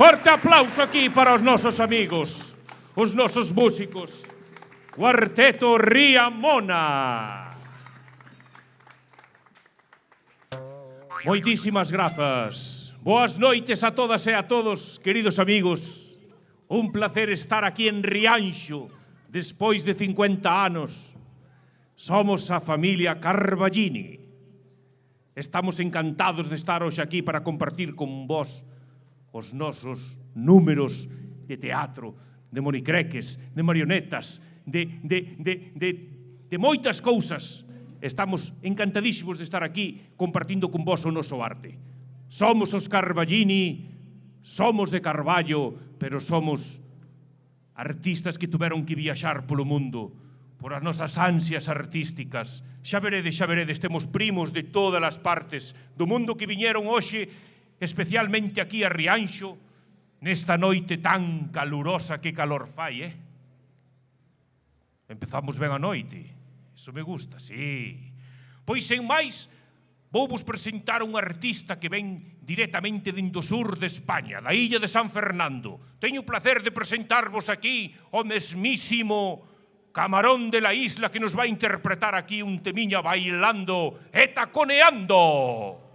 Forte aplauso aquí para os nosos amigos, os nosos músicos. Cuarteto Ría Mona. Moitísimas grazas. Boas noites a todas e a todos, queridos amigos. Un placer estar aquí en Rianxo despois de 50 anos. Somos a familia Carballini. Estamos encantados de estar hoxe aquí para compartir con vos os nosos números de teatro, de monicreques, de marionetas, de moitas cousas. Estamos encantadísimos de estar aquí compartindo con vos o noso arte. Somos os Carballini, somos de Carballo, pero somos artistas que tuveron que viaxar polo mundo por as nosas ansias artísticas. Xa veredes, temos primos de todas as partes do mundo que viñeron hoxe, especialmente aquí a Rianxo, nesta noite tan calurosa, que calor fai, Empezamos ben a noite, iso me gusta, sí. Pois, sen máis, vou vos presentar un artista que ven directamente dentro do sur de España, da illa de San Fernando. Teño o placer de presentarvos aquí o mesmísimo Camarón de la Isla, que nos vai interpretar aquí un temiña bailando e taconeando.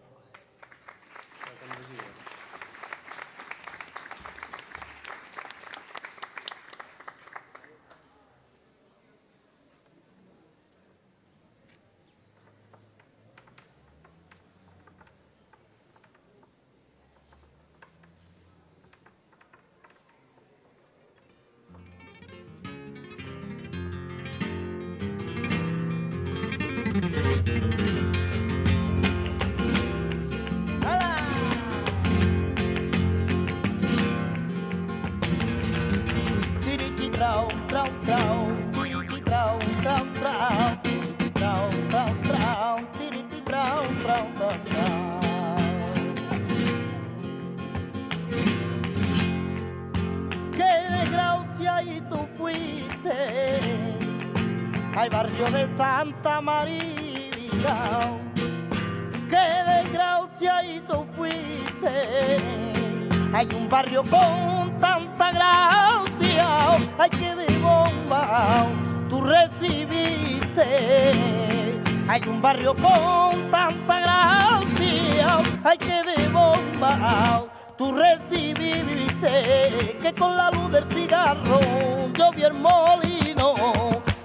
Hay barrio de Santa María, qué desgracia y tú fuiste. Hay un barrio con tanta gracia, ay que de bomba tú recibiste. Hay un barrio con tanta gracia, ay que de bomba tú recibiste. Que con la luz del cigarro yo vi el molino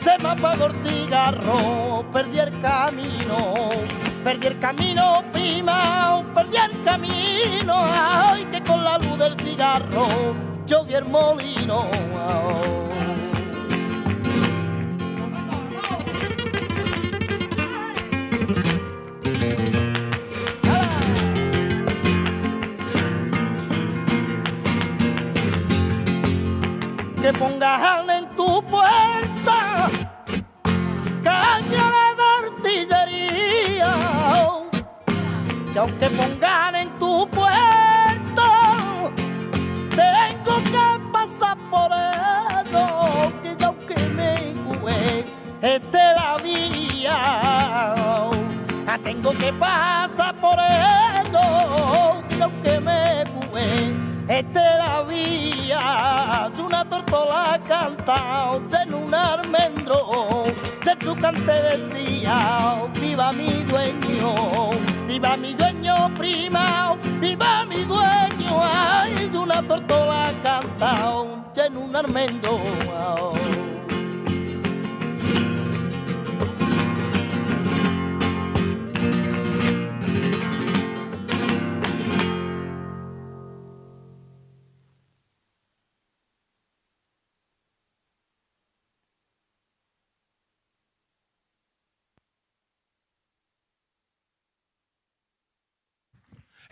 se me apagó el cigarro, perdí el camino, prima, perdí el camino, ay, que con la luz del cigarro yo vi el molino. Que pongan en tu puerta cañones de artillería, y aunque pongan en tu puerta, tengo que pasar por eso, que yo aunque me jugué la vía, tengo que pasar por eso, que yo aunque me jugué la vía. Una tortola canta en un almendro, de su cante decía, viva mi dueño prima, viva mi dueño, ay, una tortola canta en un almendro.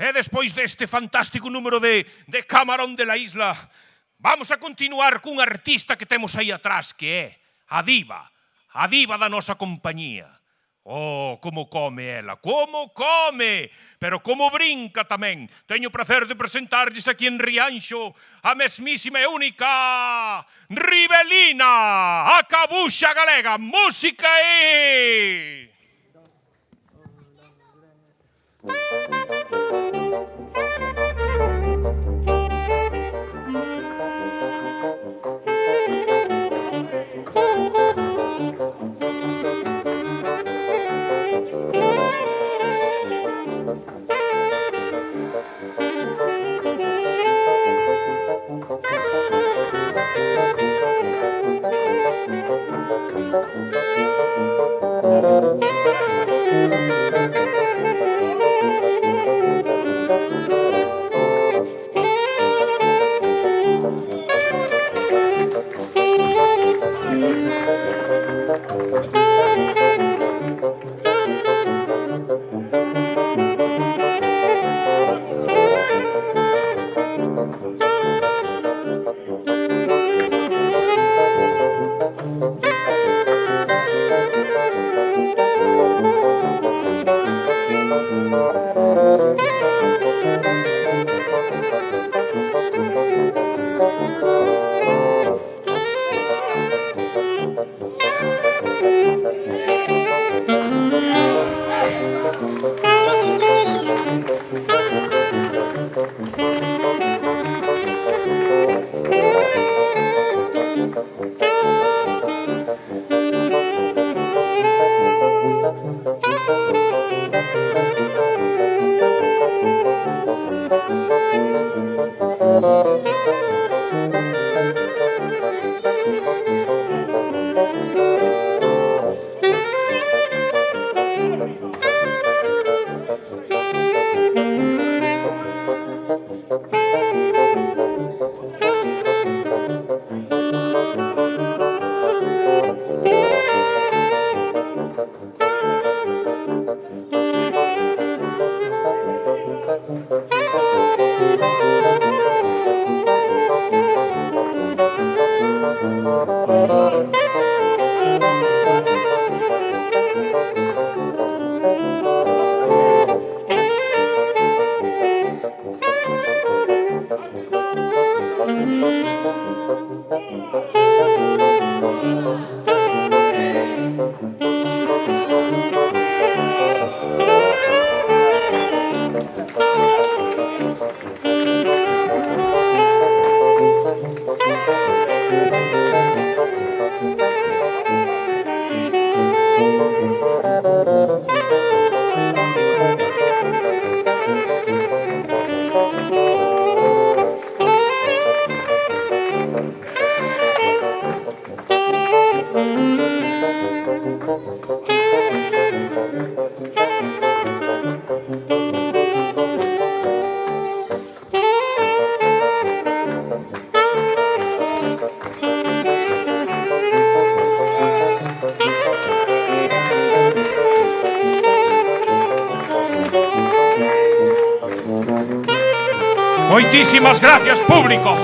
E despois deste fantástico número de Camarón de la Isla, vamos a continuar cun artista que temos aí atrás, que é a diva da nosa compañía. Oh, como come ela, como come, pero como brinca tamén. Teño o prazer de presentarlles aquí en Rianxo a mesmísima e única Ribelina, a cabuxa galega. Música e... Moitísimas gracias, público.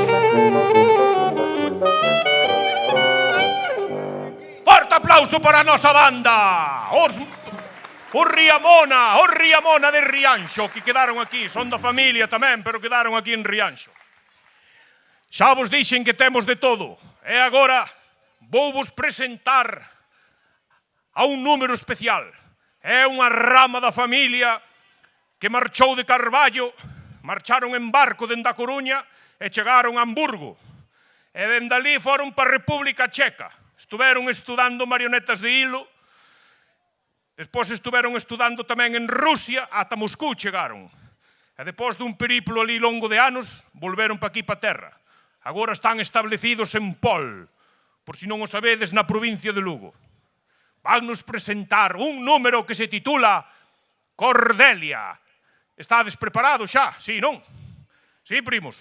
Forte aplauso para a nosa banda. Os Riamona de Rianxo, que quedaron aquí. Son da familia tamén, pero quedaron aquí en Rianxo. Xa vos dixen que temos de todo. E agora vou vos presentar a un número especial. É unha rama da familia que marchou de Carballo, marcharon en barco dende a Coruña e chegaron a Hamburgo. E dende ali foron para a República Checa. Estuveron estudando marionetas de hilo. Despois estuveron estudando tamén en Rusia, ata Moscú chegaron. E depois dun periplo ali longo de anos, volveron para aquí, para a terra. Agora están establecidos en Pol, por si non o sabedes, na provincia de Lugo. Vannos presentar un número que se titula Cordelia. Estades preparados xa? Sí, non? Sí, primos?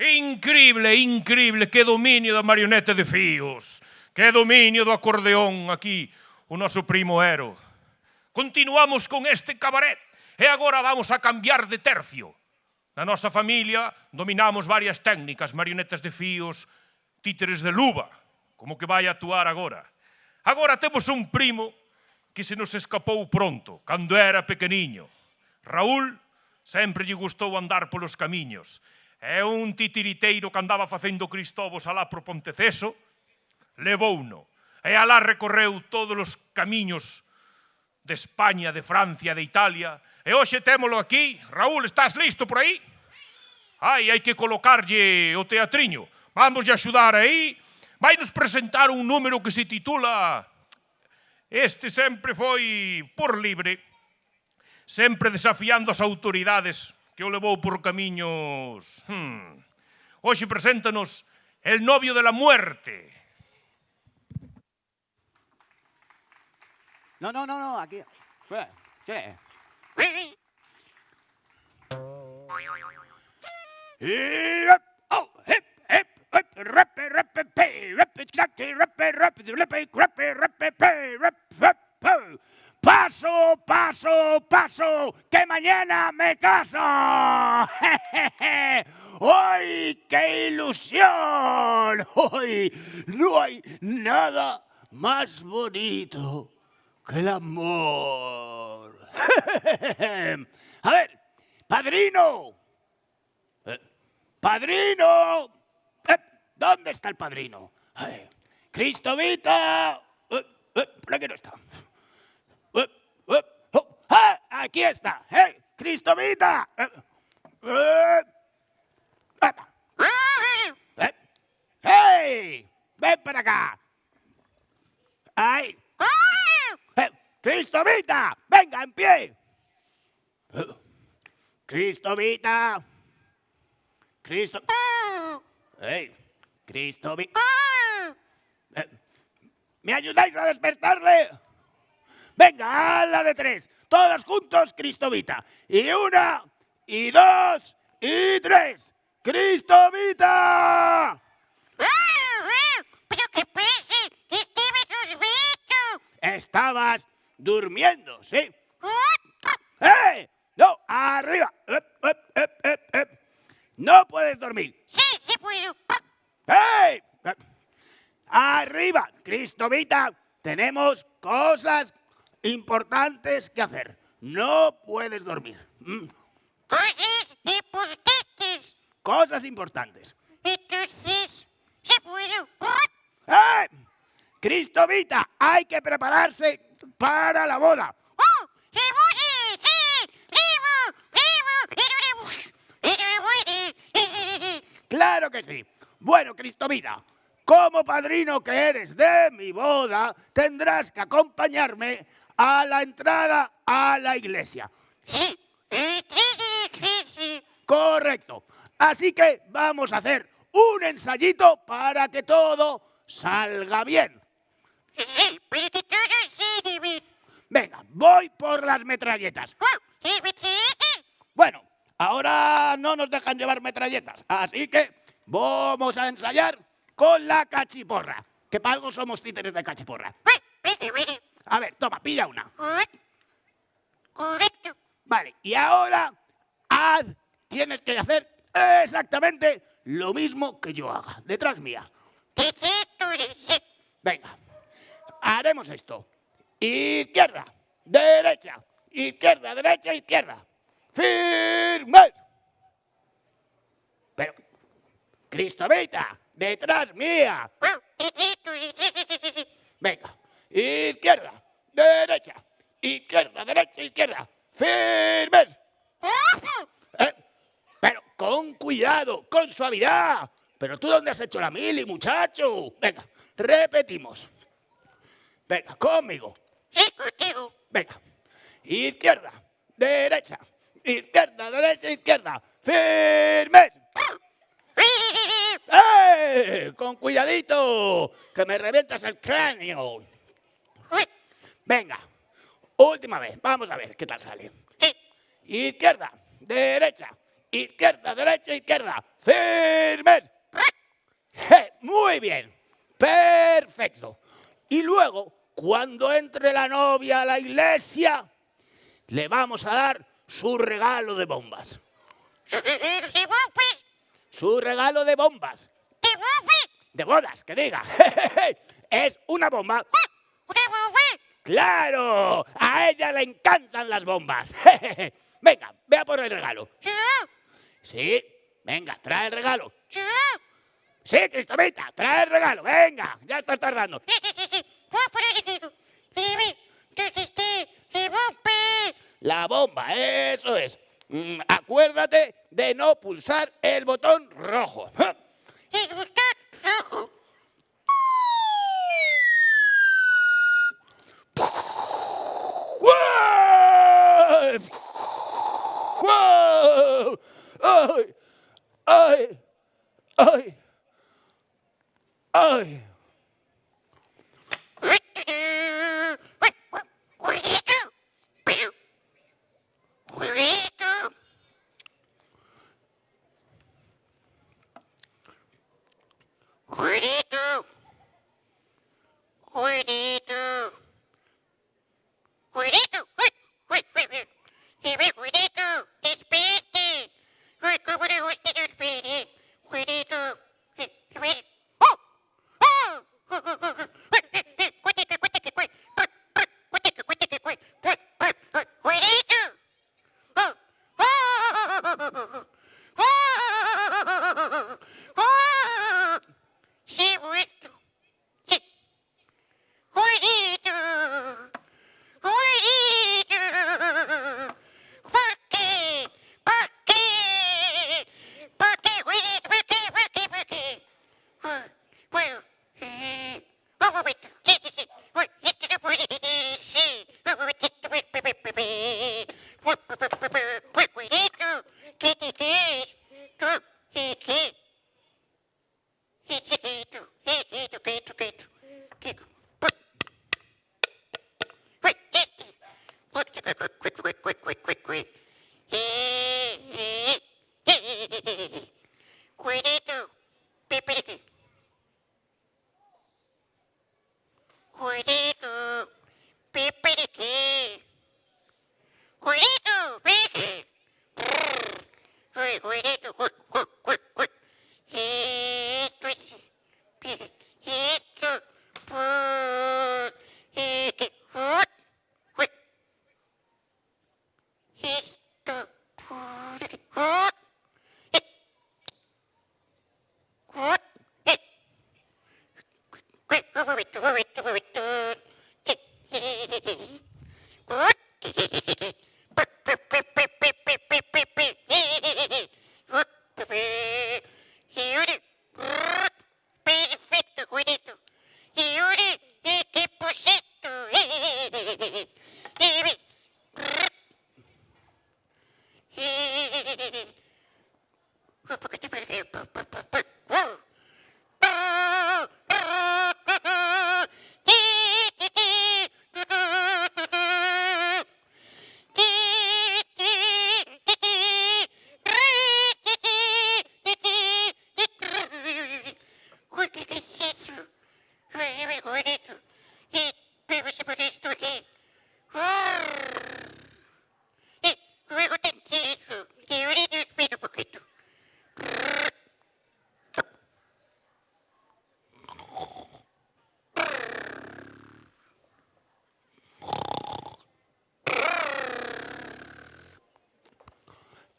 Increíble, increíble, que dominio da marioneta de fíos, que dominio do acordeón aquí, o noso primo Ero. Continuamos con este cabaret e agora vamos a cambiar de tercio. Na nosa familia dominamos varias técnicas, marionetas de fíos, títeres de luva, como que vai a actuar agora. Agora temos un primo que se nos escapou pronto, cando era pequeniño. Raúl sempre lle gustou andar polos camiños. E un titiriteiro que andaba facendo Cristóbos alá por Ponteceso, levouno. E alá recorreu todos os camiños de España, de Francia, de Italia. E hoxe témolo aquí. Raúl, estás listo por aí? Ai, hai que colocarlle o teatriño. Vamos a axudar aí. Vai nos presentar un número que se titula Este sempre foi por libre, sempre desafiando as autoridades que o levou por camiños... Hoxe preséntanos El novio de la muerte. No, aquí. Sí. Paso, paso, paso, que mañana me caso. ¡Ay, qué ilusión! ¡Ay, no hay nada más bonito que el amor! A ver, padrino. ¡Padrino! ¿Dónde está el padrino? ¡Cristovita! ¿Por aquí no está? ¡Ah! ¡Aquí está! ¡Cristovita! ¡Hey! ¡Ven para acá! ¡Ay! ¡Cristovita! ¡Venga, en pie! ¡Cristovita! ¡Hey! ¡Cristovita! ¿Me ayudáis a despertarle? Venga, a la de 3. Todos juntos, Cristovita. Y 1, y 2, y 3. ¡Cristovita! ¿Pero qué pasa? ¡Estaba durmiendo! Estabas durmiendo, ¿sí? ¡Eh! ¡No! ¡Arriba! ¡No puedes dormir! Sí, sí puedo. ¡Hey! ¡Arriba! Cristovita, tenemos cosas importantes que hacer. No puedes dormir. Cosas importantes. Cosas importantes. Entonces, ¿se puedo? ¡Eh! Cristovita, hay que prepararse para la boda. ¡Oh! ¡Se muere! ¡Sí! ¡Primo! ¡Claro que sí! Bueno, Cristovita, como padrino que eres de mi boda, tendrás que acompañarme a la entrada a la iglesia. Sí, Correcto. Así que vamos a hacer un ensayito para que todo salga bien. sí, para que todo siga bien. Venga, voy por las metralletas. Bueno, ahora no nos dejan llevar metralletas, así que vamos a ensayar con la cachiporra. Que para algo somos títeres de cachiporra. A ver, toma, pilla una. Correcto. Vale, y ahora tienes que hacer exactamente lo mismo que yo haga, detrás mía. Venga, haremos esto. Izquierda, derecha, izquierda, derecha, izquierda. ¡Firme! Pero, Cristovita, detrás mía. Sí. Venga, izquierda, derecha, izquierda. ¡Firmes! Pero con cuidado, con suavidad. ¿Pero tú dónde has hecho la mili, muchacho? Venga, repetimos. Venga, conmigo. Sí, contigo. Venga, izquierda, derecha, izquierda. ¡Firmes! Con cuidadito, que me revientas el cráneo. Venga, última vez, vamos a ver qué tal sale. Sí. Izquierda, derecha, izquierda. ¡Firmes! Muy bien, perfecto. Y luego, cuando entre la novia a la iglesia, le vamos a dar su regalo de bombas. Su regalo de bombas. De bodas, que diga. Es una bomba. ¡Claro! A ella le encantan las bombas. Venga, vea por el regalo. Sí, Venga, trae el regalo. Yo. Sí, Cristovita, trae el regalo. Venga, ya estás tardando. Sí. Voy a poner el dedo. Entonces, bomba. La bomba, eso es. Acuérdate de no pulsar el botón rojo. El botón rojo. ¡Wow! ¡Ay! ¡Ay! ¡Ay! ¡Ay!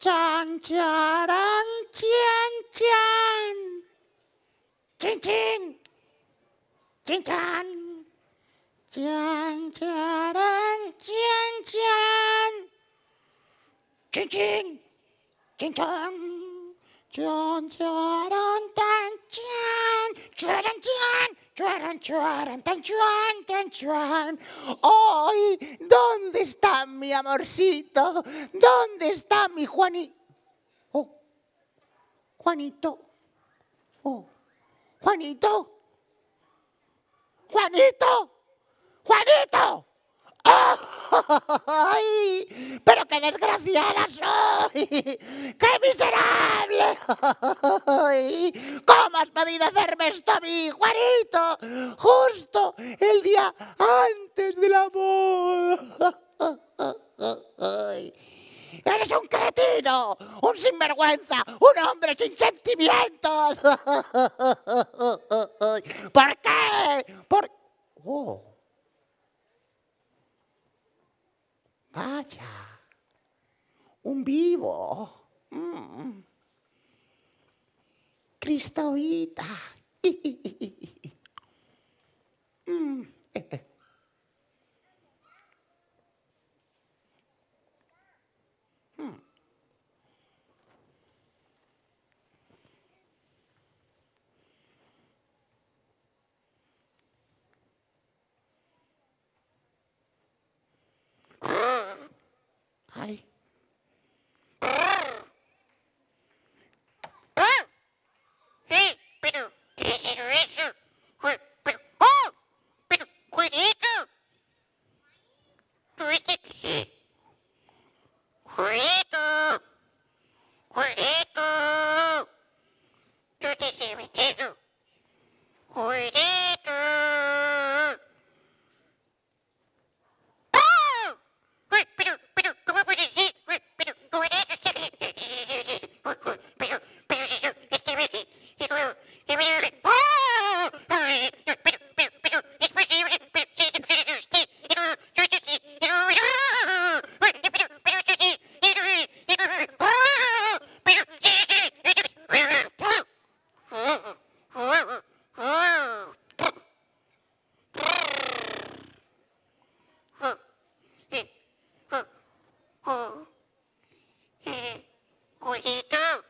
Chan, charan, chan, chan. Chin, chin. Chin, chan. Chan, charan, chan, chan. Chin, chin. Chin, chan. Chan, charan, tan, chan. Charan, chan. Charan, charan, tan, chan, tan, chan. ¡Ay! ¿Dónde está mi amorcito? ¿Dónde está mi Juanito? Oh, Juanito. Oh, Juanito. Juanito. Juanito. ¡Ay! ¡Pero qué desgraciada soy! ¡Qué miserable! ¡Ay! ¿Cómo has podido hacerme esto a mí, Juanito? Justo el día antes del amor. ¡Ay! ¡Eres un cretino! ¡Un sinvergüenza! ¡Un hombre sin sentimientos! ¿Por qué? ¿Por qué? ¡Oh! Vaya, un vivo. Cristovita. Ay. Pero, ¿qué será eso? Pero, ¡oh! Pero, Juanito. ¿Tú este qué? Juanito. Juanito. ¿Tú te sabes eso? Juanito. ¡Oh! Pero, ¿cómo puede ser? Pero, Juanito está aquí. Pero, si yo, es posible, pero, si es usted, Juanito.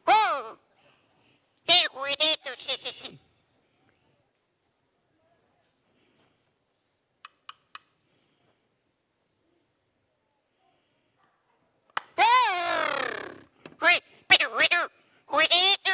¡Oh! El Juanito, sí. Pero bueno, Juanito.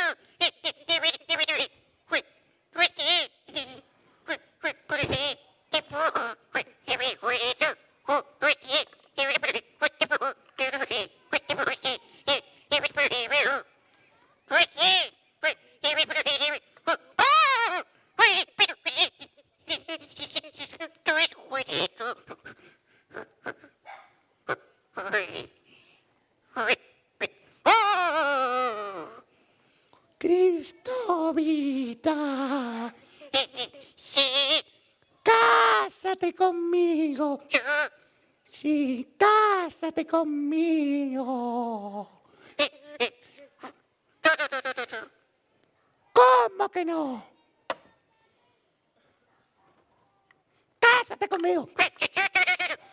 Tú es Juanito. Cristovita, Sí, cásate conmigo. yo. Sí, cásate conmigo. No. ¿Cómo que no? Cásate conmigo.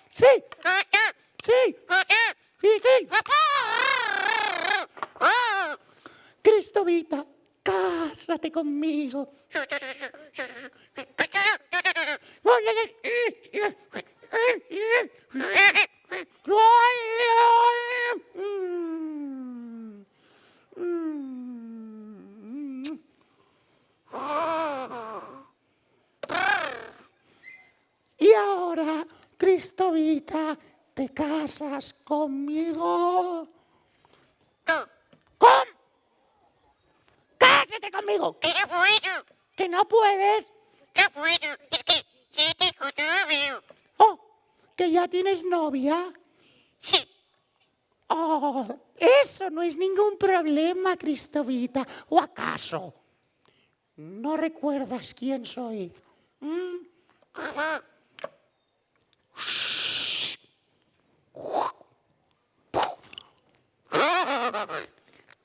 Sí, sí, y sí. Cristovita, cásate conmigo. Y ahora, Cristovita, ¿te casas conmigo? ¿Cómo? ¡Cásate conmigo! Pero bueno, ¿Que no puedes? es que yo tengo novio. Oh, ¿que ya tienes novia? Sí, Oh, eso no es ningún problema, Cristovita. ¿O acaso no recuerdas quién soy?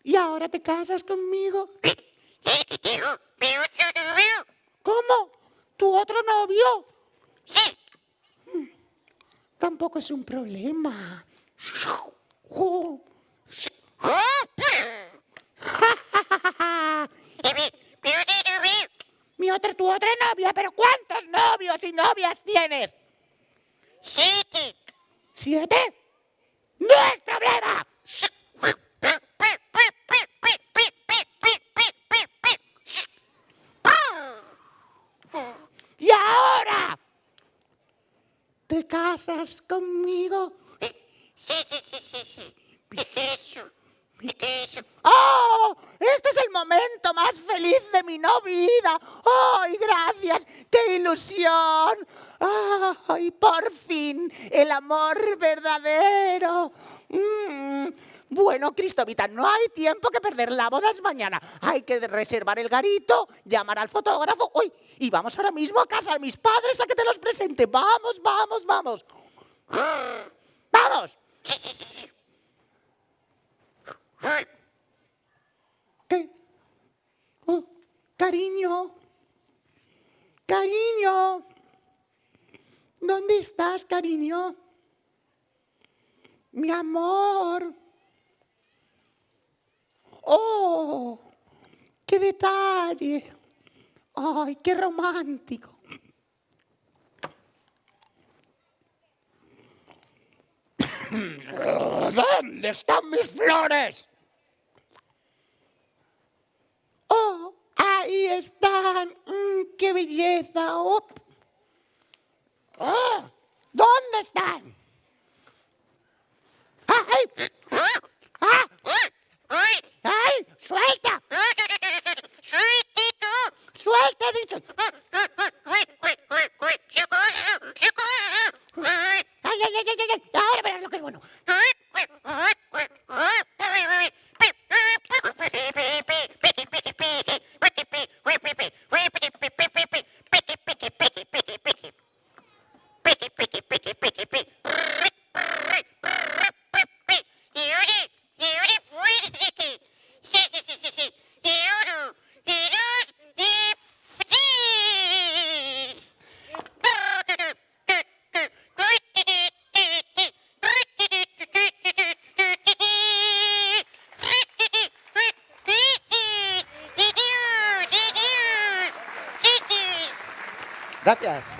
¿Y ahora te casas conmigo? es que tengo mi otro novio. ¿Cómo? ¿Tu otro novio? Sí, Tampoco es un problema. Oh. Tu otra novia, pero ¿cuántos novios y novias tienes? 7. ¿7? ¡No es problema! ¿Y ahora? ¿Te casas conmigo? Sí. Eso. ¡Oh! Este es el momento más feliz de mi no vida. ¡Ay, gracias! ¡Qué ilusión! ¡Ay, por fin! El amor verdadero. Bueno, Cristovita, no hay tiempo que perder. La boda es mañana. Hay que reservar el garito, llamar al fotógrafo. Uy, y vamos ahora mismo a casa de mis padres a que te los presente. Vamos, vamos, vamos. ¡Vamos! Sí. ¿Qué? Oh, cariño. Cariño. ¿Dónde estás, cariño? Mi amor. ¡Oh! ¡Qué detalle! ¡Ay, qué romántico! ¿Dónde están mis flores? ¡Oh! ¡Ahí están! ¡Qué belleza! ¡Oh! ¡Ah! ¿Dónde están? ¡Ay! ¡Ah! ¡Ay! ¡Suelta! ¡Suelta, he dicho! ¡Ay! Ahora verás lo que es bueno. Gracias.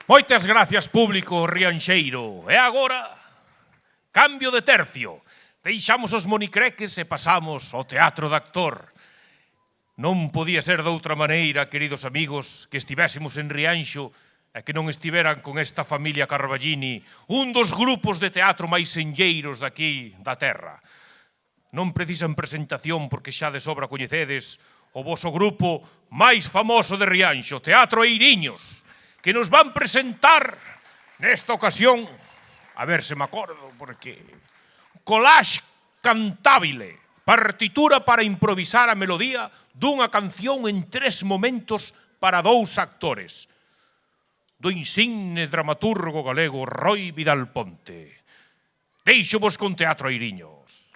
Moitas gracias, público rianxeiro. E agora, cambio de tercio. Deixamos os monicreques e pasamos ao teatro de actor. Non podía ser doutra maneira, queridos amigos, que estivésemos en Rianxo e que non estiveran con esta familia Carballini, un dos grupos de teatro máis senlleiros daqui da terra. Non precisan presentación porque xa de sobra coñecedes o voso grupo máis famoso de Rianxo, Teatro Eiriños, que nos van presentar nesta ocasión, a ver se me acordo, porque Collage cantabile, partitura para improvisar a melodía dunha canción en 3 momentos para 2 actores, do insigne dramaturgo galego Roi Vidal Ponte. Deixo-vos con Teatro Eiriños.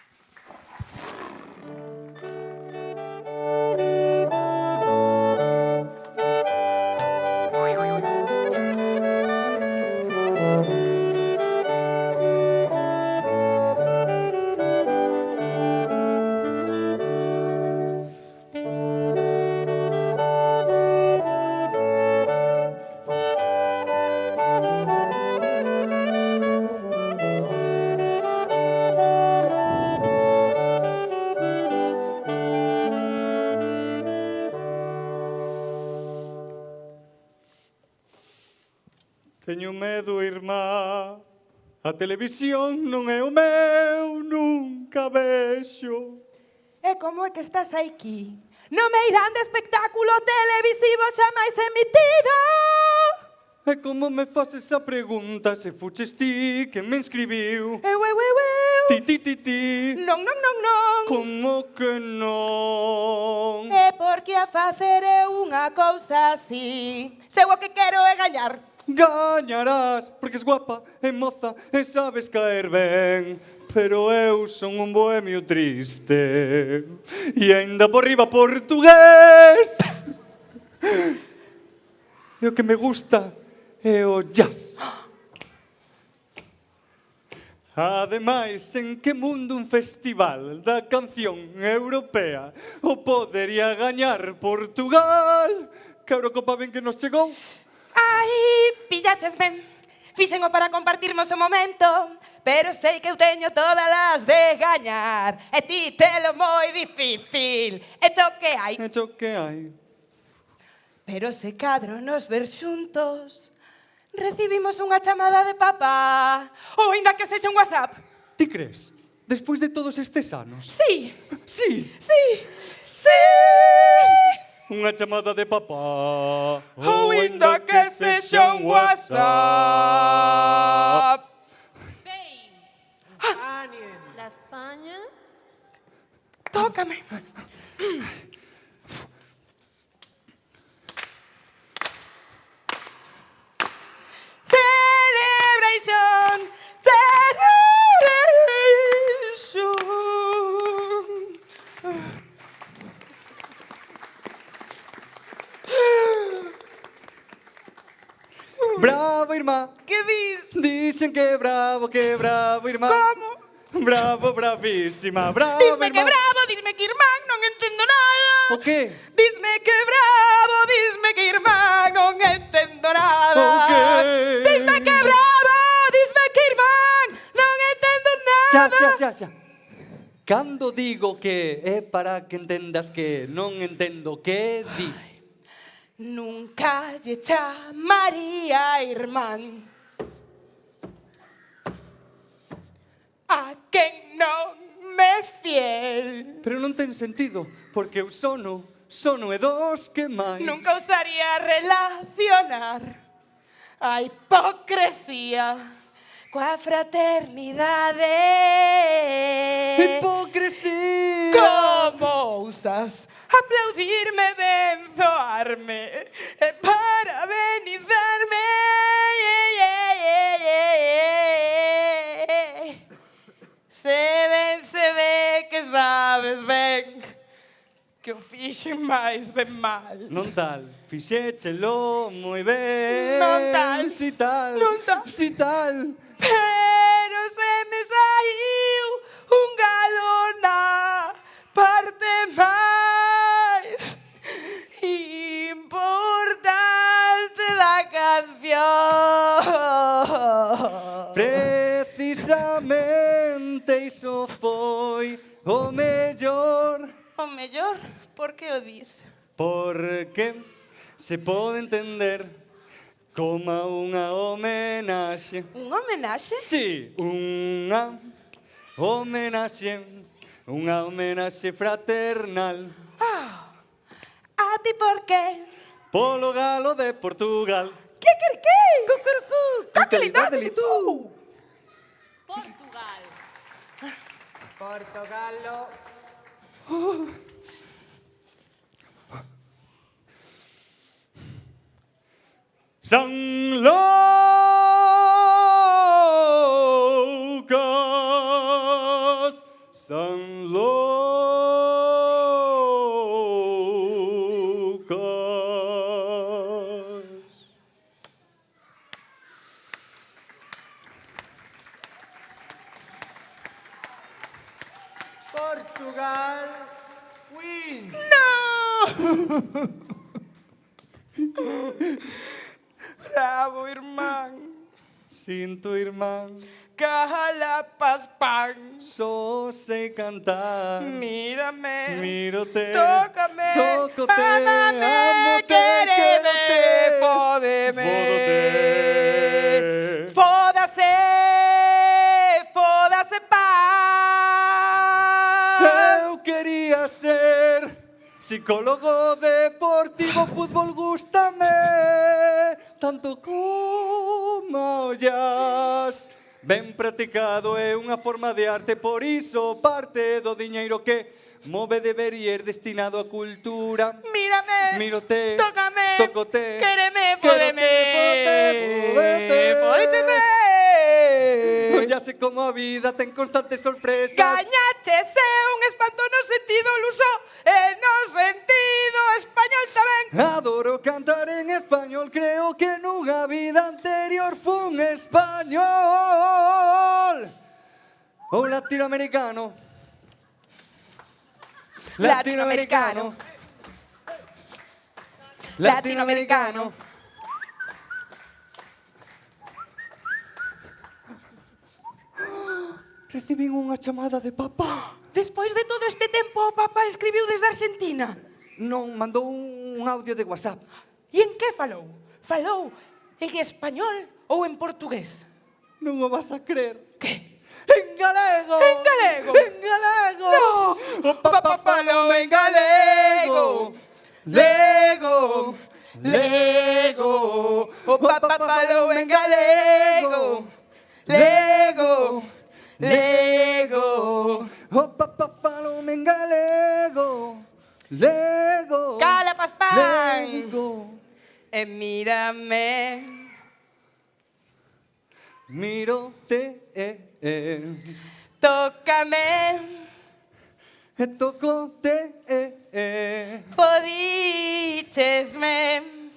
Teño medo, irmá, a televisión non é o meu, nunca vexo. E como é que estás aquí? Non me irán de espectáculo televisivo xamais emitido. E como me faz esa pregunta se fuches ti que me inscribiu? Eu. Ti. Non. Como que non? É porque a facer eu unha cousa así. Se o que quero é gañar. Gañarás, porque es guapa, é moza e sabes caer ben. Pero eu son un bohemio triste e aínda por riba portugués. E o que me gusta é o jazz. Ademais, en que mundo un festival da canción europea o podería gañar Portugal? Que a Eurocopa ben que nos chegou. Ai, pillaches ben. Fíxengo para compartirmos o momento, pero sei que eu teño todas as de gañar. E ti telo moi difícil. Echo que hai. Pero se cadro nos ver xuntos, recibimos unha chamada de papá. Ou ainda que sexa un WhatsApp. Ti crees? Despois de todos estes anos? Sí. Sí. Unha chamada de papá. Ou ainda que sexa un WhatsApp. La España. Tócame. Celebration. Bravo, irmá. Que dis? Dicen que bravo, irmá. Como? Bravo, bravísima, bravo, Dime que irmá. bravo, dime que irmán, non entendo nada. O qué? Dime que bravo, dime que irmán, non entendo nada. O qué? Dime que bravo, dime que irmán, non entendo nada. Xa. Cando digo que é para que entendas que non entendo que dis. Nunca lle chamaría irmán a quen non me fiel. Pero non ten sentido, porque eu sono e dos que máis. Nunca usaría relacionar a hipocresía coa fraternidade. Hipocresía. Como usas aplaudirme, benzoarme, parabenizarme. Se ve que sabes ben que o fixen máis ben mal. Non tal, fixéchelo moi ben. Non tal. Si tal. Non tal. Si tal. Pero se me saiu un galo na parte máis importante. por que o dis? Porque se pode entender como unha homenaxe. Unha homenaxe? Sí, unha homenaxe fraternal A ti por que? polo galo de Portugal. Que? Cucurucú, Cacalicatú. Portugal. Portogalo. San Lucas, San Lucas. Portugal win. Bravo, irmán. Sinto, irmán, Calapas pan. só sei cantar. Mírame. Mírote, Tócame. tócote, Ámame, ámote, quéreme, quérote, fódeme. fódote. Fódase pan. Eu quería ser psicólogo deportivo, fútbol gústame tanto como o jazz. Ben practicado é unha forma de arte, por iso parte do diñeiro que move debería ir destinado a cultura. Mírame. Mírote, Tócame. tócote, Quéreme, quérote, fódeme. fódete. Fódete. Ya sé como a vida ten constantes sorpresas. Gañaches é un espanto no sentido luso e no sentido español tamén. Adoro cantar en español, creo que nunha vida anterior fun español ou latinoamericano. Latinoamericano. Latinoamericano. Recibín unha chamada de papá. Despois de todo este tempo, o papá escribiu desde Argentina. Non, mandou un audio de WhatsApp. E en que falou? Falou en español ou en portugués? Non o vas a creer. Que? En galego! En galego! En galego! No! O papá falou en galego! Lego! Lego! O papá falou en galego! Lego! Lego! O papá falou en galego! Lego! Calapas pan! Lego! E mírame. Mírote, Tócame. e tocote, Fodichesme.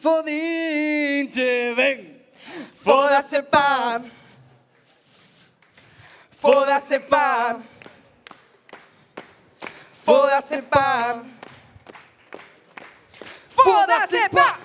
Fodinche, ven! Fódase pan. Fódase pan. Fódase pan. Fódase pan.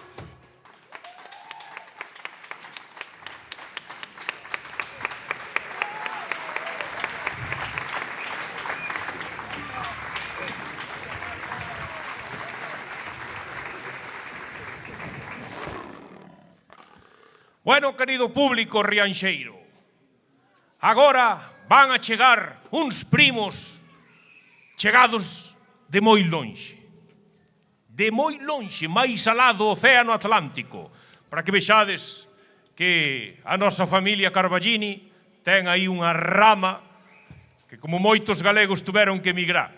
Bueno, querido público rianxeiro, agora van a chegar uns primos chegados de moi lonxe, máis alá do Océano Atlántico, para que vexades que a nosa familia Carballini ten aí unha rama que, como moitos galegos, tuveron que emigrar.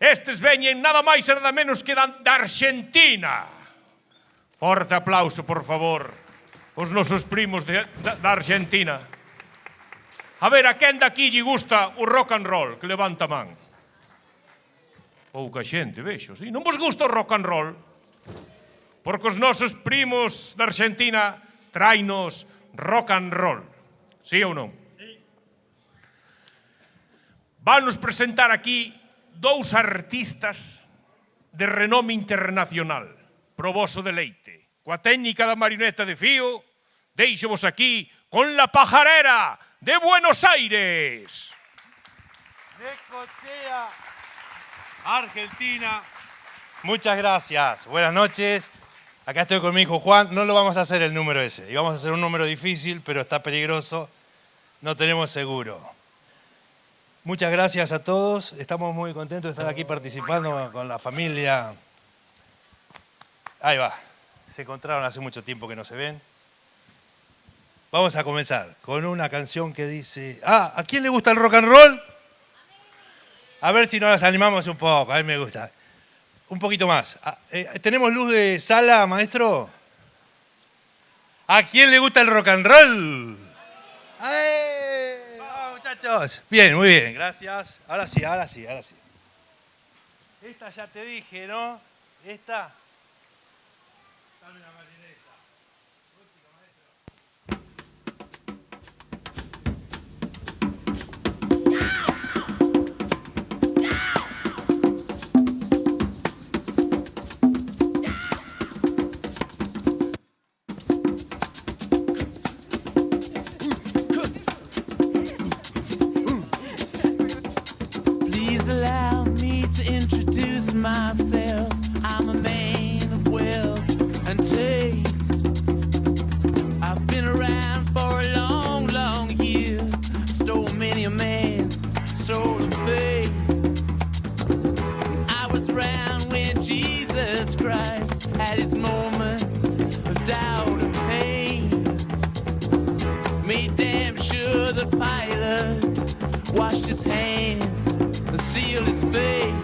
Estes veñen nada máis e nada menos que da Argentina. Forte aplauso, por favor, os nosos primos da Argentina. A ver, a quen daqui lle gusta o rock and roll? Que levanta a man. Pouca xente, vexo, sí? Non vos gusta o rock and roll? Porque os nosos primos da Argentina trainos rock and roll. Sí ou non? Sí. Vanos presentar aquí dous artistas de renome internacional, pro voso deleite. Coa técnica da marioneta de fío, deixo-vos aquí con La Pajarera de Buenos Aires. Necochea, Argentina, Muchas gracias. Buenas noches. Acá estoy con mi hijo Juan. No lo vamos a hacer el número ese. Íbamos a hacer un número difícil, pero está peligroso. No tenemos seguro. Muchas gracias a todos. Estamos muy contentos de estar aquí participando con la familia. Ahí va. Se encontraron hace mucho tiempo que no se ven. Vamos a comenzar con una canción que dice... ¿A quién le gusta el rock and roll? A ver si nos animamos un poco. A mí me gusta. Un poquito más. ¿Tenemos luz de sala, maestro? ¿A quién le gusta el rock and roll? ¡Vamos, muchachos! Bien, muy bien, gracias. Ahora sí. Esta ya te dije, ¿no? Esta. Dame una marineta. Música, Please allow me to introduce myself. I'm a man of wealth and taste. I've been around for a long, long year. Stole many a man's soul of faith. I was around when Jesus Christ had his moment of doubt and pain. Made damn sure the pilot washed his hands and sealed his face.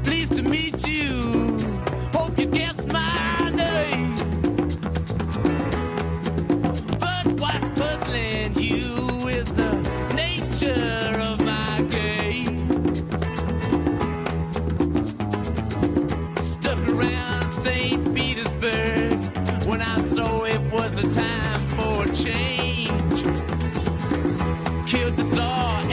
Pleased to meet you. Hope you guessed my name. But what's puzzling you is the nature of my game. Stuck around St. Petersburg when I saw it was a time for a change. Killed the Tsar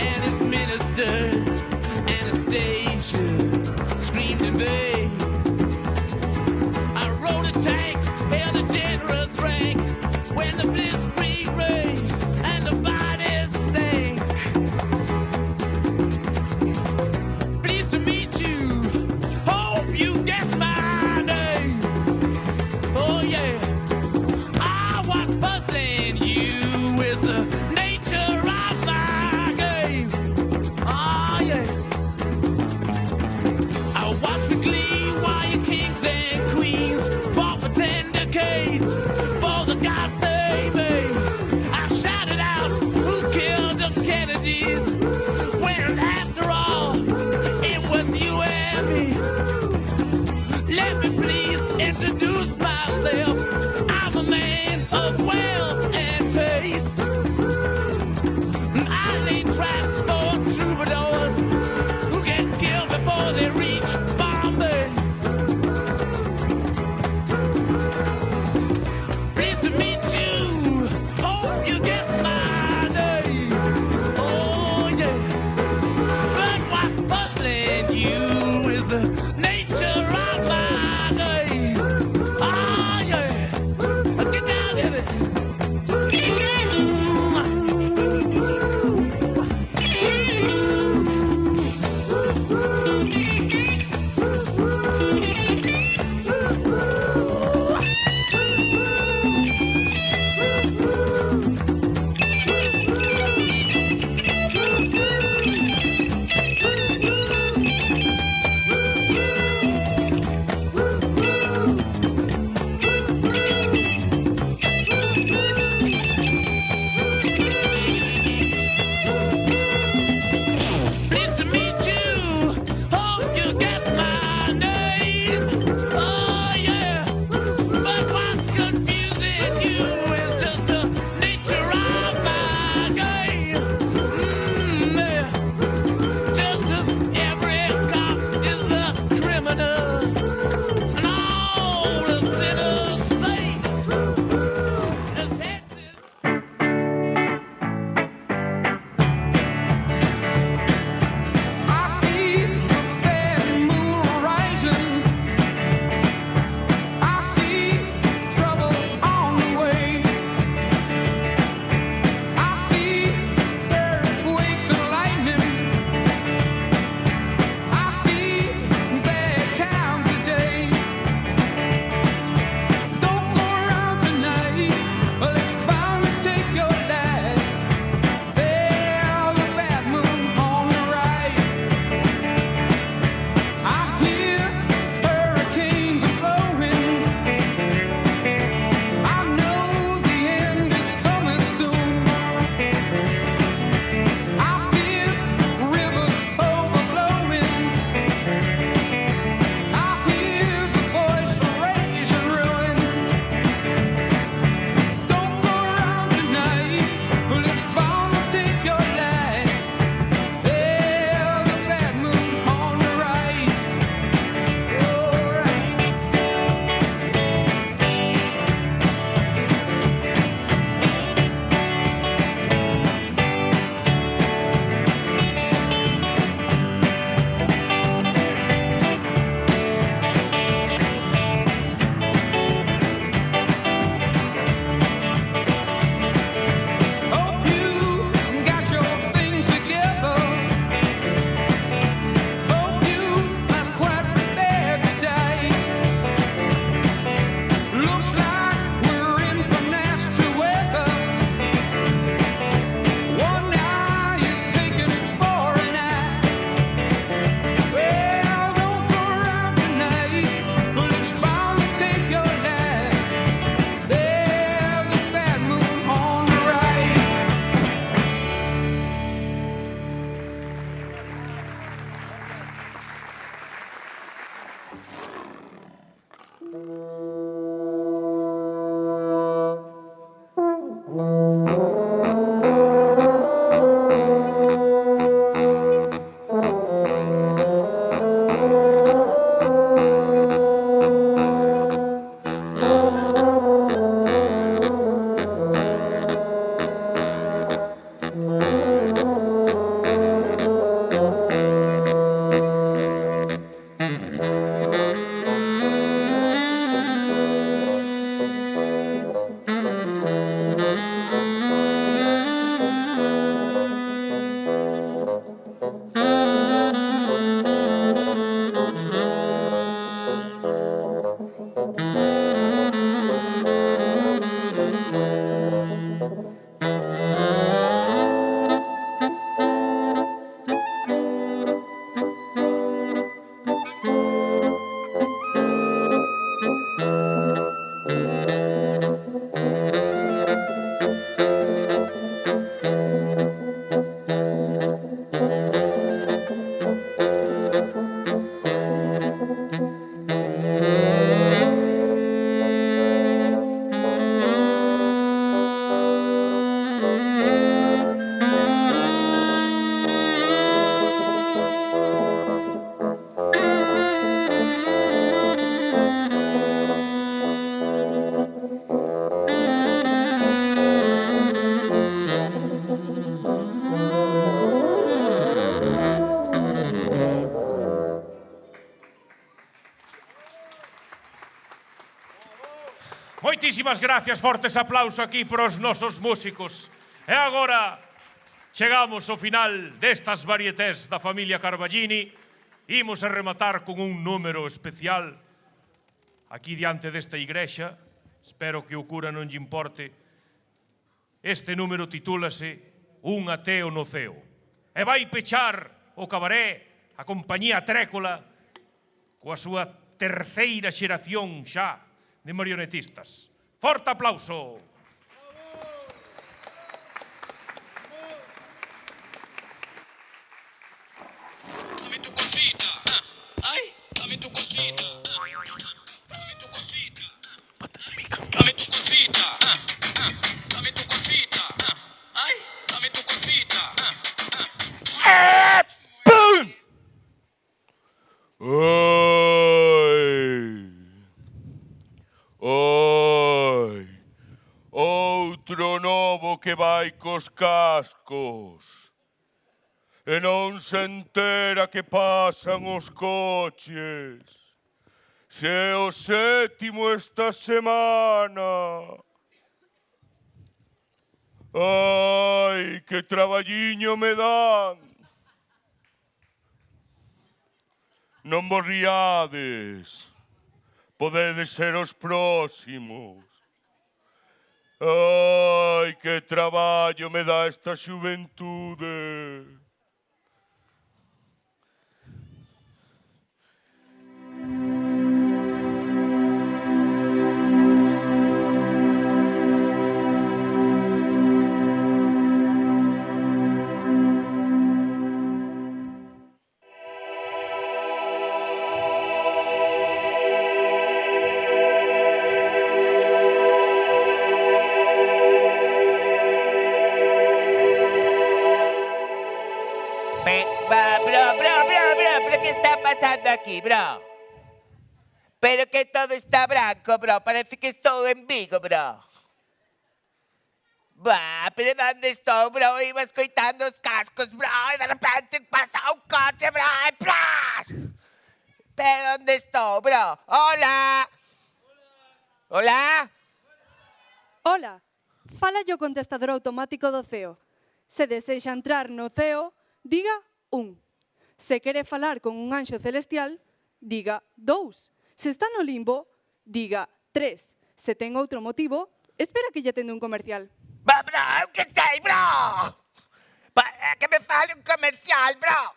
Moitísimas gracias, fortes aplausos aquí para os nosos músicos. E agora chegamos ao final destas varietés da familia Carballini. Imos a rematar con un número especial aquí diante desta igrexa. Espero que o cura non lle importe. Este número titúlase Un ateo no ceo. E vai pechar o cabaré a compañía Trécola coa súa terceira xeración xa de marionetistas. Forte aplauso. Dame tu cosita, ay, dame tu cosita, dame tu cosita, dame tu cosita, dame tu cosita, ay, dame tu cosita. ¡Pum! Oi, outro novo que vai cos cascos e non se entera que pasan os coches. Se é o sétimo esta semana. Ai, que traballiño me dan. Non vos riades. Podedes ser os próximos. Ai, que traballo me dá esta xuventude. ¿Pero qué está pasando aquí, bro? Pero que todo está blanco, bro. Parece que estoy en Vigo, bro. Bah, pero ¿dónde estoy, bro? Iba escoitando os cascos, bro, e de repente pasa un coche, bro, e ¡plas! ¿Pero dónde estoy, bro? ¡Hola! ¿Hola? Hola, fala o contestador automático do CEO. Se desexa entrar no CEO, diga 1. Se quere falar con un anxo celestial, diga 2. Se está no limbo, diga 3. Se ten outro motivo, espera que lle tende un comercial. Va, bro, eu que sei, bro! Que me fale un comercial, bro!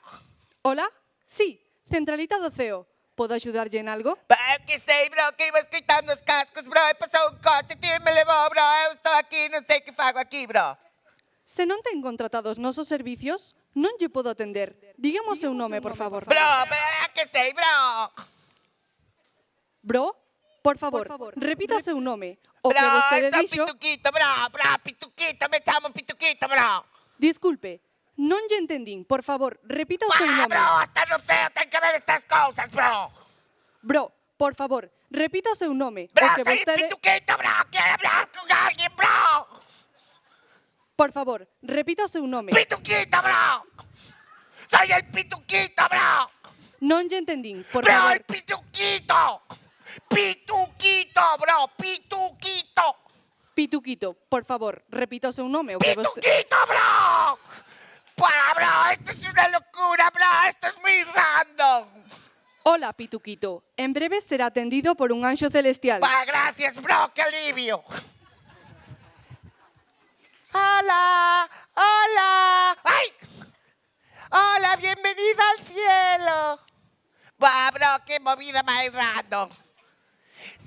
Hola? Sí, centralita do CEO. Podo axudarlle en algo? Eu que sei, bro, que iba escoitando os cascos, bro, e pasou un coche, tío, e me levou, bro, eu estou aquí, non sei que fago aquí, bro. Se non ten contratado os nosos servicios, non lle podo atender. Dígame o seu nome, por favor. Bro, eu que sei, bro! Bro, por favor, repita o seu nome. O que Bro, vostede estou dixo... Pituquito, bro, Pituquito, me chamo Pituquito, bro. Disculpe, non lle entendín. Por favor, repita o seu nome. Bro, hasta no ceo ten que ver estas cousas, bro. Bro, por favor, repita o seu nome. Bro, O que soy vostede... Pituquito, bro, quiero hablar con alguien, bro. Por favor, repita o seu nome. Pituquito, bro. Soy el Pituquito, bro. Non lle entendín, por Bro, favor. el Pituquito. Pituquito, bro, Pituquito. Pituquito, por favor, repita o seu nome. O que vostede... ¡Pituquito, bro! Bro, esto es una locura, bro, esto es muy random. Hola, Pituquito. En breve será atendido por un anxo celestial. Gracias, bro, qué alivio. Hola, hola. ¡Ay! Hola, bienvenida al cielo. Bro, qué movida máis random.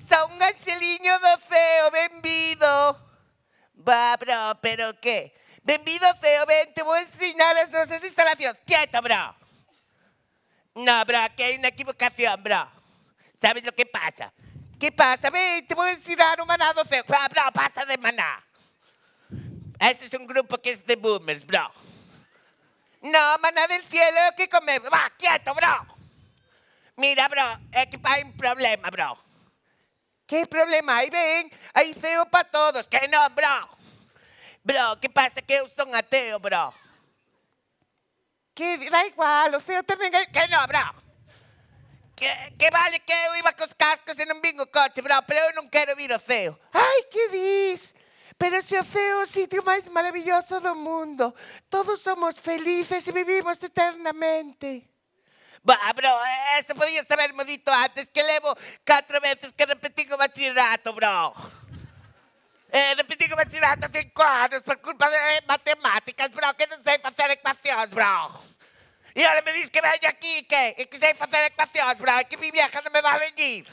Son un angeliño do ceo, benvido. Bro, pero qué? Benvido ceo, ven, te voy a enseñar as nosas instalacións. Quieto, bro. No, bro, aquí hay una equivocación, bro. ¿Sabes lo que pasa? ¿Qué pasa? Ven, te voy a enseñar un manado feo. Bro, pasa de maná. Este es un grupo que es de boomers, bro. No, maná del cielo, ¿qué comemos? Va, quieto, bro. Mira, bro, es que hay un problema, bro. ¿Qué problema hay? Ven, hay feo para todos. Que no, bro. Bro, ¿qué pasa? Que eu son ateo, bro. Que da igual, o feo tamén hai... Que no, bro. Que vale que eu iba cos cascos e non vin o coche, bro, pero eu non quero vir ao ceo. Ai, que dis? Pero se o ceo é o sitio máis maravilloso do mundo. Todos somos felices e vivimos eternamente. Bah, bro, eso podías haberme dito antes, que levo 4 veces que repetín o bachillerato, bro. Repetín o bachillerato 5 anos por culpa de matemáticas, bro, que non sei facer ecuacións, bro. E ahora me dis que veño aquí, que sei facer ecuacións, bro, que mi vieja non me va a reñir.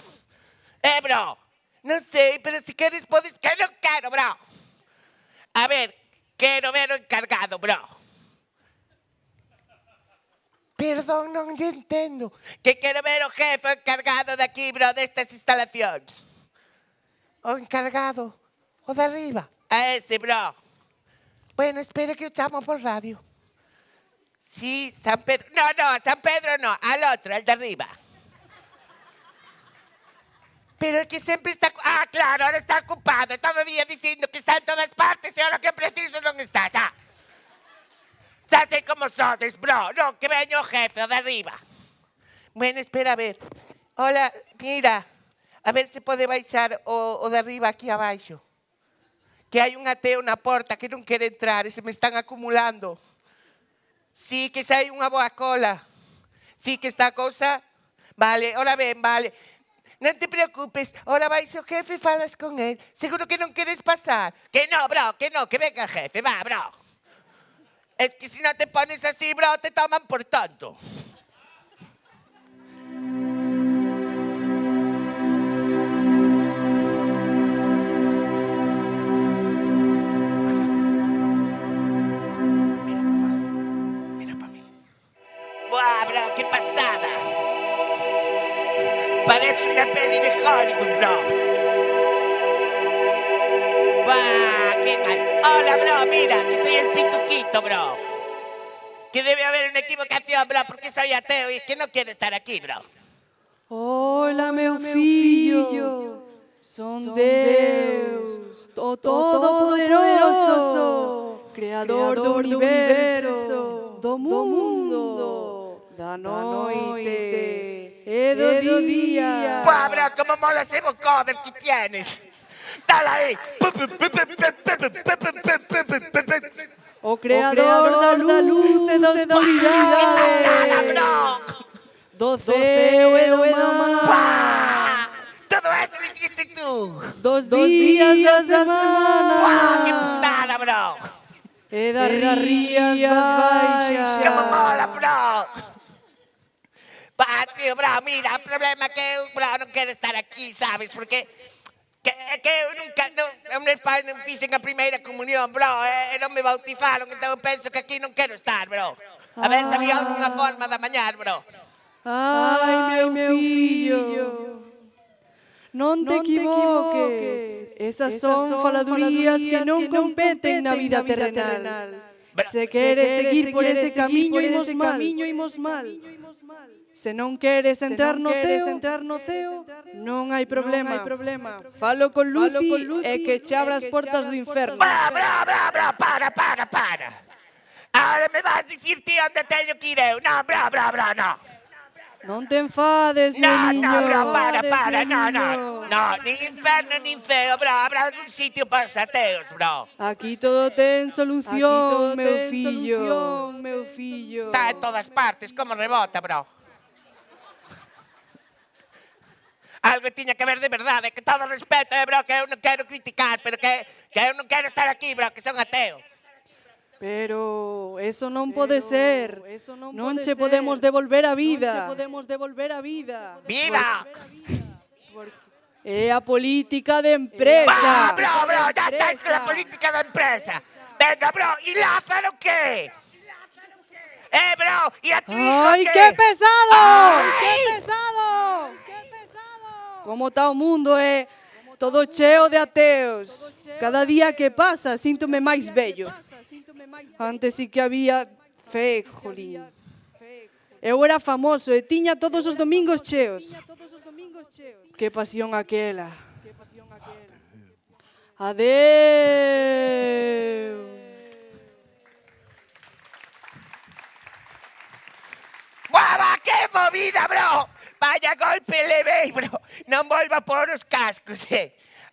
Bro, non sei, pero se queres podes... Que non quero, bro. A ver, quero ver o encargado, bro. Perdón, non lle entendo. Que quero ver o jefe encargado de aquí, bro, destas instalacións. O encargado, o de arriba. A ese, bro. Bueno, espere que o chamo por radio. Sí, San Pedro. No, San Pedro no, al otro, al de arriba. Pero es que siempre está... Ah, claro, ahora está ocupado. Todo el día diciendo que está en todas partes y ahora que preciso no está, ya. Ya sé cómo sodes, bro. No, que veño o jefe, o de arriba. Bueno, espera, a ver. Hola, mira. A ver se pode baixar o de arriba aquí abaixo. Que hai un ateo na porta que non quere entrar e se me están acumulando. Sí, que xa hai unha boa cola. Sí, que esta cousa... Vale, ora ben, vale. Non te preocupes, ora vais o jefe e falas con él. Seguro que non queres pasar. Que no, bro, que no, que venga el jefe, va, bro. Es que si no te pones así, bro, te toman por tonto. ¡Buah, bro! ¡Qué pasada! Parece una peli de Hollywood, bro. ¡Buah! ¡Qué mal! Hola, bro, mira, que soy el pituquito, bro. Que debe haber una equivocación, bro, porque soy ateo y es que no quiero estar aquí, bro. Hola, meu fillo. Son Deus, o Todopoderoso, Creador do universo, do mundo, da noite e do día. ¡Buah, bro! ¡Cómo mola ese vocoder que tienes! ¡Dale ahí! O Creador da luz e da oscuridade, do ceo e do mar. ¡Todo eso lo hiciste tú! Dos días da semana. ¡Buah, qué putada, bro! E das rías baixas. ¡Cómo mola, bro! Va, tío, bro, mira, o problema é que eu, bro, non quero estar aquí, sabes? Porque que eu nunca, os meus pais non fixen a primeira comunión, bro, e non me bautizaron, entón eu penso que aquí non quero estar, bro. A ver se había alguna forma de amañar, bro. Ai, meu fillo, non te equivoques. Esas son faladurías que non competen na vida terrenal. Se queres seguir por ese camiño, imos mal. Se non queres entrar no ceo, non hai problema. Falo con Lucy e que che abra as portas do inferno. Bra, para. Ahora me vas dicir ti onde teño que ir eu. No, bra, no. Non te enfades, meu niño. No, bro, para, no. Nin inferno, nin ceo, bro. Habrá algún sitio para os ateos, bro. Aquí todo ten solución, meu fillo. Está en todas partes, como rebota, bro. Algo tiña que ver de verdade, que todo respeto, bro, que eu non quero criticar, pero que eu non quero estar aquí, bro, que son ateo. Pero eso non pode ser. Non che podemos devolver a vida. ¡Vida! É a política de empresa. Bro, ya estáis con la política de empresa. Venga, bro, ¿y Lázaro qué? Bro, ¿y a tu hijo ¡Ay, qué? qué pesado! ¡Ay! Como está o mundo, todo cheo de ateos. Cada día que pasa, síntome máis bello. Antes sí que había fe, jolín. Eu era famoso e tiña todos os domingos cheos. Que pasión aquela. Adeu. ¡Guava, qué movida, bro! Vaya golpe levei, bro. Non volvo a pôr os cascos,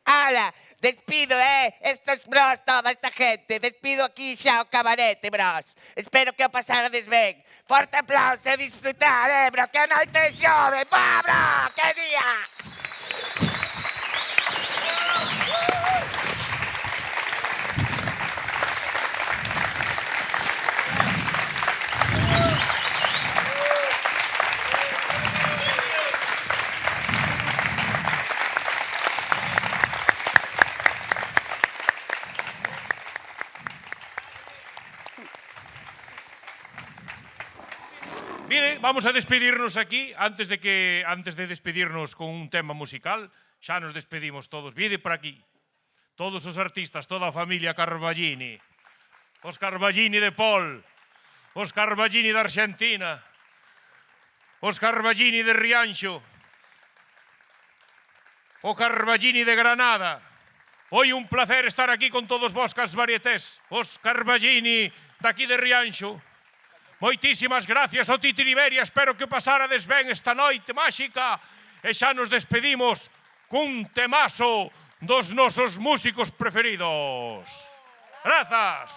Ala, despido, estos bros, toda esta gente. Despido aquí xa o cabarete, bros. Espero que o pasarades ben. Forte aplauso e disfrutar, bro. Que noite xove. Va, bro, que día. Mire, vamos a despedirnos aquí, antes de despedirnos con un tema musical, xa nos despedimos todos. Vide por aquí, todos os artistas, toda a familia Carballini, os Carballini de Pol, os Carballini de Argentina, os Carballini de Rianxo, o Carballini de Granada. Foi un placer estar aquí con todos vos cas varietés, os Carballini daqui de Rianxo. Moitísimas gracias ao Titi Liberia, espero que pasarades ben esta noite máxica e xa nos despedimos cun temazo dos nosos músicos preferidos. Grazas!